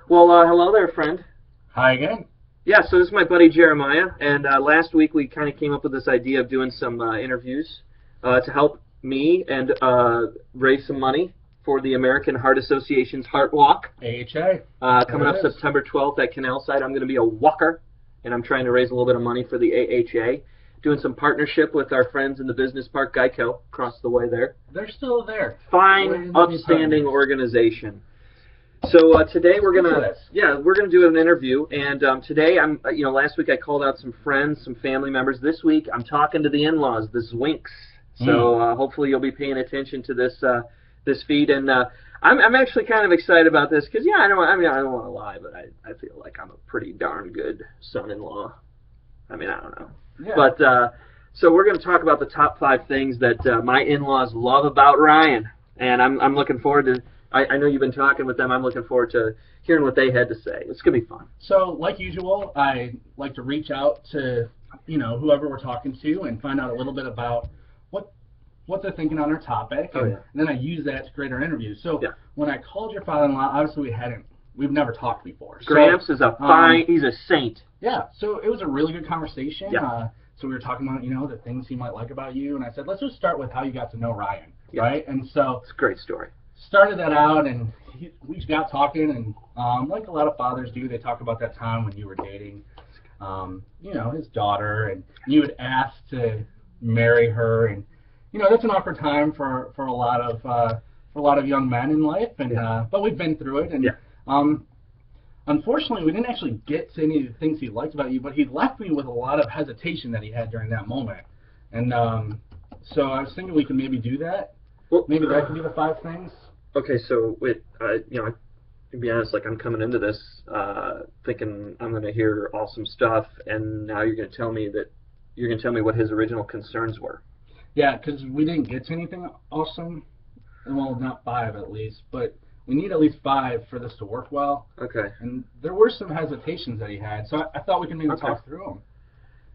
Well, hello there, friend. Hi again. Yeah, so this is my buddy Jeremiah, and last week we kind of came up with this idea of doing some interviews to help me and raise some money for the American Heart Association's Heart Walk. AHA. Coming up September 12th at Canalside. I'm going to be a walker, and I'm trying to raise a little bit of money for the AHA. Doing some partnership with our friends in the business park, Geico, across the way there. They're still there. Fine, upstanding organization. So today we're gonna do an interview, and today last week I called out some friends, some family members. This week I'm talking to the in-laws, the Zwinks. So hopefully you'll be paying attention to this feed, and I'm actually kind of excited about this because I don't want to lie, but I feel like I'm a pretty darn good son-in-law. I mean, I don't know, but so we're going to talk about the top 5 things that my in-laws love about Ryan, and I'm looking forward to. I know you've been talking with them. I'm looking forward to hearing what they had to say. It's going to be fun. So, like usual, I like to reach out to, whoever we're talking to and find out a little bit about what they're thinking on our topic. And then I use that to create our interview. So, when I called your father-in-law, obviously we've never talked before. Gramps is a he's a saint. Yeah, so it was a really good conversation. Yeah. So we were talking about, the things he might like about you. And I said, let's just start with how you got to know Ryan, right? And so it's a great story. Started that out, and we got talking, and like a lot of fathers do, they talk about that time when you were dating, his daughter, and you had asked to marry her, and that's an awkward time for a lot of young men in life, and but we've been through it, and unfortunately we didn't actually get to any of the things he liked about you, but he left me with a lot of hesitation that he had during that moment, and so I was thinking we could maybe do that. Well, maybe that could be the 5 things. Okay, so to be honest, I'm coming into this thinking I'm going to hear awesome stuff, and now you're going to tell me what his original concerns were. Yeah, because we didn't get to anything awesome. Well, not 5 at least, but we need at least 5 for this to work well. Okay. And there were some hesitations that he had, so I thought we could maybe talk through them.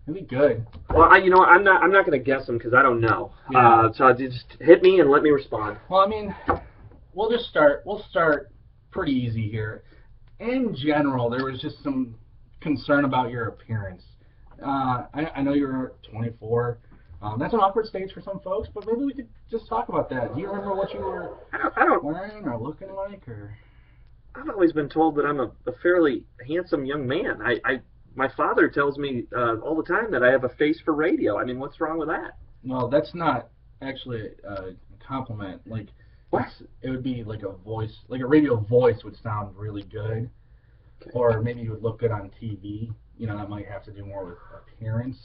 It'd be good. Well, I'm not going to guess them because I don't know. Yeah. So just hit me and let me respond. Well, I mean, we'll start pretty easy here. In general, there was just some concern about your appearance. I know you're 24. That's an awkward stage for some folks, but maybe we could just talk about that. Do you remember what you were wearing or looking like? Or I've always been told that I'm a fairly handsome young man. My father tells me all the time that I have a face for radio. I mean, what's wrong with that? Well, that's not actually a compliment. What? It would be like a voice, like a radio voice would sound really good. Okay. Or maybe you would look good on TV. That might have to do more with appearance.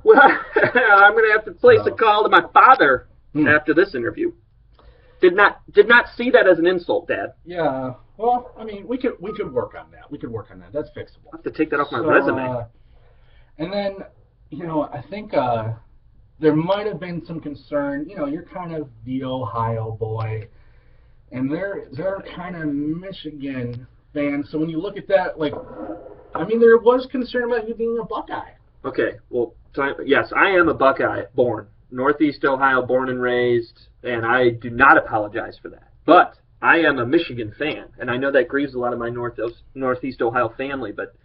Well, I'm going to have to place a call to my father after this interview. Did not see that as an insult, Dad. Yeah. Well, I mean, we could work on that. That's fixable. I have to take that off my resume. And then, I think there might have been some concern. You're kind of the Ohio boy, and they're kind of Michigan fans. So when you look at that, there was concern about you being a Buckeye. Okay. Well, yes, I am a Buckeye born. Northeast Ohio, born and raised, and I do not apologize for that. But I am a Michigan fan, and I know that grieves a lot of my Northeast Ohio family. But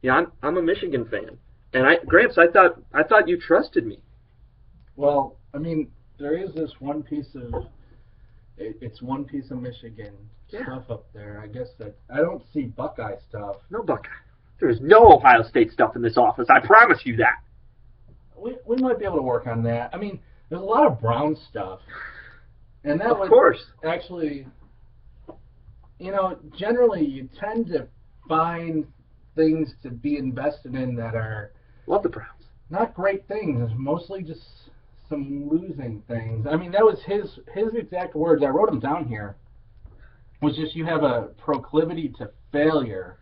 I'm a Michigan fan, and Gramps, I thought you trusted me. Well, I mean, there is this one piece of Michigan stuff up there. I guess that I don't see Buckeye stuff. No Buckeye. There is no Ohio State stuff in this office. I promise you that. We might be able to work on that. I mean, there's a lot of Brown stuff, and that of course. Actually, generally you tend to find things to be invested in that are love the Browns. Not great things. It's mostly just some losing things. I mean, that was his exact words. I wrote them down here. Was just you have a proclivity to failure.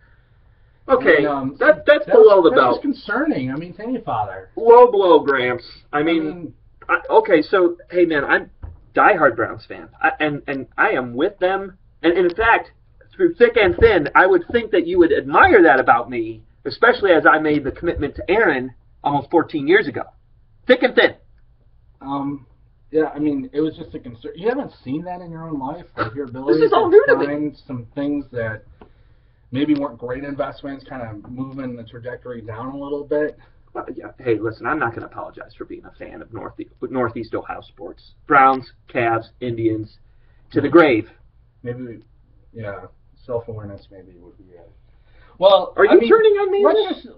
Okay, that's below the belt. That's concerning. I mean, to any father. Low blow, Gramps. Okay, so, hey, man, I'm a diehard Browns fan. And I am with them. And in fact, through thick and thin, I would think that you would admire that about me, especially as I made the commitment to Aaron almost 14 years ago. Thick and thin. Yeah, I mean, it was just a concern. You haven't seen that in your own life, like your ability this is all new to find some things that maybe weren't great investments, kind of moving the trajectory down a little bit. Yeah. Hey, listen, I'm not going to apologize for being a fan of Northeast Ohio sports. Browns, Cavs, Indians, to the grave. Maybe, self-awareness maybe would be it. Well, are you turning on me?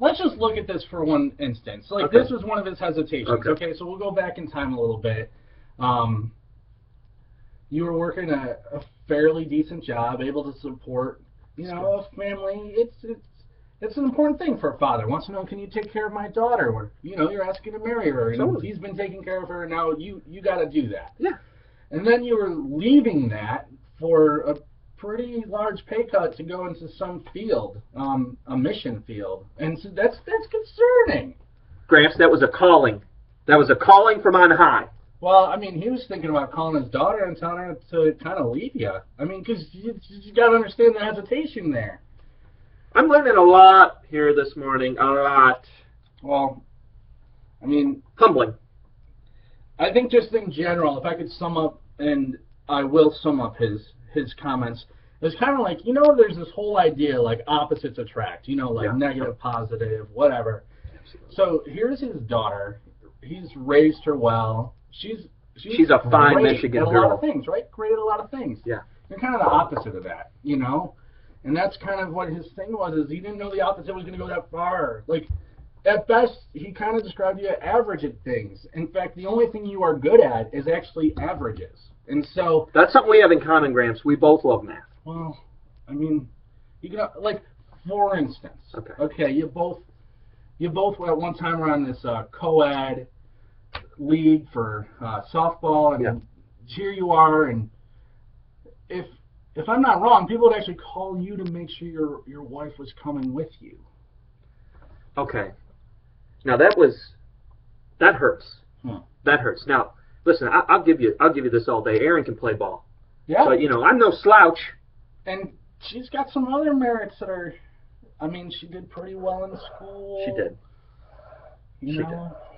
Let's just look at this for one instance. Like, okay. This was one of his hesitations. Okay, so we'll go back in time a little bit. You were working a fairly decent job, able to support, a family. It's an important thing for a father. Wants to know, can you take care of my daughter? Or, you're asking to marry her, and totally. He's been taking care of her, and now you got to do that. Yeah. And then you were leaving that for a pretty large pay cut to go into some field, a mission field, and so that's concerning. Gramps, that was a calling. That was a calling from on high. Well, I mean, he was thinking about calling his daughter and telling her to kind of leave you. I mean, because you got to understand the hesitation there. I'm learning a lot here this morning. A lot. Well, I mean, humbling. I think just in general, if I could sum up, and I will sum up his comments, it's kind of like, there's this whole idea like opposites attract, negative, positive, whatever. Absolutely. So here's his daughter. He's raised her well. She's a fine Michigan girl. A lot of things, right? Great at a lot of things. Yeah. You're kind of the opposite of that, And that's kind of what his thing was, is he didn't know the opposite was going to go that far. Like, at best, he kind of described you as average at things. In fact, the only thing you are good at is actually averages. And so... that's something we have in common, Gramps. We both love math. Well, I mean, you can, like, for instance. Okay, you both at one time were on this co-ed league for softball, and here you are, and if I'm not wrong, people would actually call you to make sure your wife was coming with you. Okay. Now that hurts. That hurts. Now, listen, I'll give you this all day. Erin can play ball. Yeah. So, I'm no slouch. And she's got some other merits that are, I mean, she did pretty well in school. She did. She did.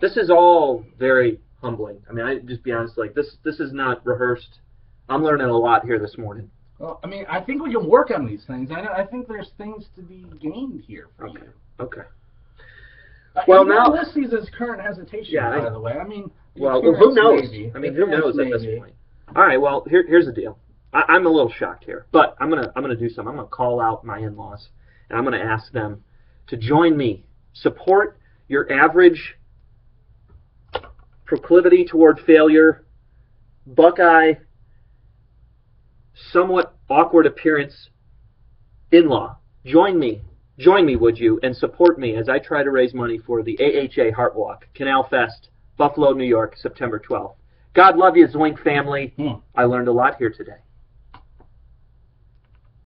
This is all very humbling. I mean, I just be honest, like this is not rehearsed. I'm learning a lot here this morning. Well, I mean, I think we can work on these things. I think there's things to be gained here for you. Okay. Well, now this sees his current hesitation, by the way. I mean, well, who knows? Maybe. I mean, who knows at this point? All right. Well, here's the deal. I'm a little shocked here, but I'm gonna do something. I'm gonna call out my in-laws, and I'm gonna ask them to join me. Support your average proclivity toward failure, Buckeye, somewhat awkward appearance in-law. Join me, would you, and support me as I try to raise money for the AHA Heart Walk, Canal Fest, Buffalo, New York, September 12th. God love you, Zwink family. I learned a lot here today.